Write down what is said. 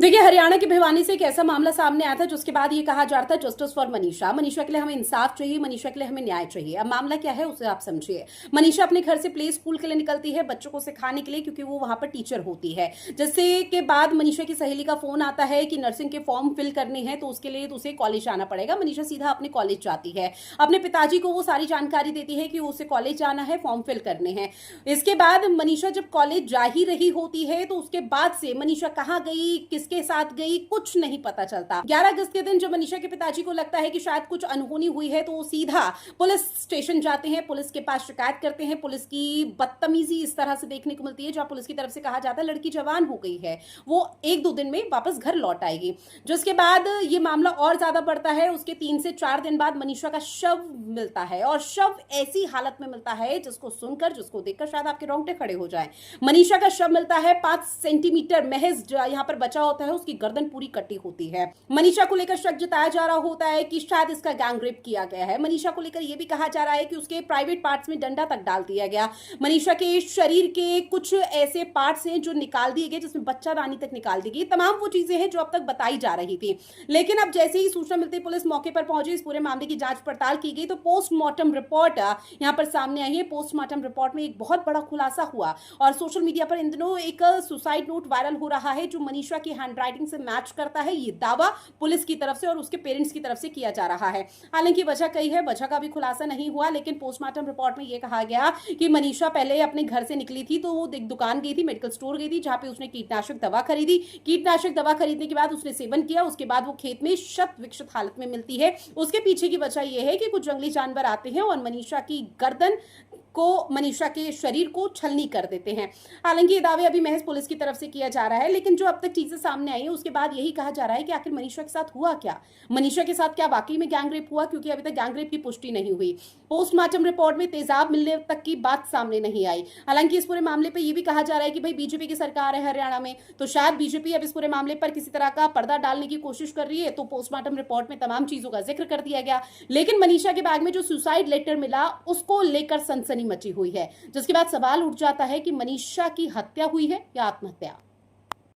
देखिए, हरियाणा के भिवानी से एक ऐसा मामला सामने आया था जिसके बाद ये कहा जा रहा था जस्टिस फॉर मनीषा। मनीषा के लिए हमें इंसाफ चाहिए, मनीषा के लिए हमें न्याय चाहिए। अब मामला क्या है उसे आप समझिए। मनीषा अपने घर से प्ले स्कूल के लिए निकलती है बच्चों को सिखाने के लिए, क्योंकि वो वहां पर टीचर होती है। जिससे के बाद मनीषा की सहेली का फोन आता है कि नर्सिंग के फॉर्म फिल करने हैं, तो उसके लिए उसे कॉलेज जाना पड़ेगा। मनीषा सीधा अपने कॉलेज जाती है, अपने पिताजी को वो सारी जानकारी देती है कि उसे कॉलेज जाना है, फॉर्म फिल करने हैं। इसके बाद मनीषा जब कॉलेज जा ही रही होती है तो उसके बाद से मनीषा कहाँ गई, किसके साथ गई, कुछ नहीं पता चलता। 11 अगस्त के दिन जब मनीषा के पिताजी को लगता है कि शायद कुछ अनहोनी हुई है, तो वो सीधा पुलिस स्टेशन जाते हैं, पुलिस के पास शिकायत करते हैं। पुलिस की बदतमीजी इस तरह से देखने को मिलती है, जहां पुलिस की तरफ से कहा जाता है लड़की जवान हो गई है, वो 1-2 दिन में वापस घर लौट आएगी। जिसके बाद ये मामला और ज्यादा बढ़ता है। उसके 3 से 4 दिन बाद मनीषा का शव मिलता है, और शव ऐसी हालत में मिलता है जिसको सुनकर, जिसको देखकर शायद आपके रोंगटे खड़े हो जाएं। मनीषा का शव मिलता है 5 सेंटीमीटर महज यहां पर बचा होता है, उसकी गर्दन पूरी कटी होती है। मनीषा को लेकर शक जताया जा रहा होता है कि शायद इसका गैंग रेप किया गया है। मनीषा को लेकर यह भी कहा जा रहा है कि उसके प्राइवेट पार्ट्स में डंडा तक डाल दिया गया। मनीषा के शरीर के कुछ ऐसे पार्ट्स हैं जो निकाल दिए गए, जिसमें बच्चादानी तक निकाल दी गई। तमाम वो चीजें हैं जो अब तक बताई जा रही थी। लेकिन अब जैसे ही सूचना मिलती पुलिस मौके पर पहुंची, इस पूरे मामले की जांच पड़ताल की गई, तो पोस्टमार्टम रिपोर्ट यहां पर सामने आई है। पोस्टमार्टम रिपोर्ट में एक बहुत बड़ा खुलासा हुआ, और सोशल मीडिया पर इन दिनों एक सुसाइड नोट वायरल हो रहा है जो मनीषा की हैंडराइटिंग से मैच करता है। ये दावा पुलिस की तरफ से और उसके पेरेंट्स की तरफ से किया जा रहा है। हालांकि वजह कई है, वजह का भी खुलासा नहीं हुआ, लेकिन पोस्टमार्टम रिपोर्ट में यह कहा गया कि मनीषा पहले अपने घर से निकली थी, तो वो एक दुकान गई थी, मेडिकल स्टोर गई थी, जहां पे उसने कीटनाशक दवा खरीदी। कीटनाशक दवा खरीदने के बाद उसने सेवन किया। उसके बाद वो खेत में शत विक्षत हालत में मिलती है। उसके पीछे की वजह यह है कि कुछ जंगली जानवर आते हैं और मनीषा की गर्दन को, मनीषा के शरीर को छलनी कर देते हैं। हालांकि ये दावे अभी महज पुलिस की तरफ से किया जा रहा है, लेकिन जो अब तक चीजें सामने आई है उसके बाद यही कहा जा रहा है कि आखिर मनीषा के साथ हुआ क्या। मनीषा के साथ क्या वाकई में गैंग रेप हुआ, क्योंकि अभी तक गैंग रेप की पुष्टि नहीं हुई। पोस्टमार्टम रिपोर्ट में तेजाब मिलने तक की बात सामने नहीं आई। हालांकि इस पूरे मामले पर यह भी कहा जा रहा है कि भाई बीजेपी की सरकार है हरियाणा में, तो शायद बीजेपी अब इस पूरे मामले पर किसी तरह का पर्दा डालने की कोशिश कर रही है। तो पोस्टमार्टम रिपोर्ट में तमाम चीजों का जिक्र कर दिया गया, लेकिन मनीषा के बैग में जो सुसाइड लेटर मिला उसको लेकर सनसनी मची हुई है, जिसके बाद सवाल उठ जाता है कि मनीषा की हत्या हुई है या आत्महत्या।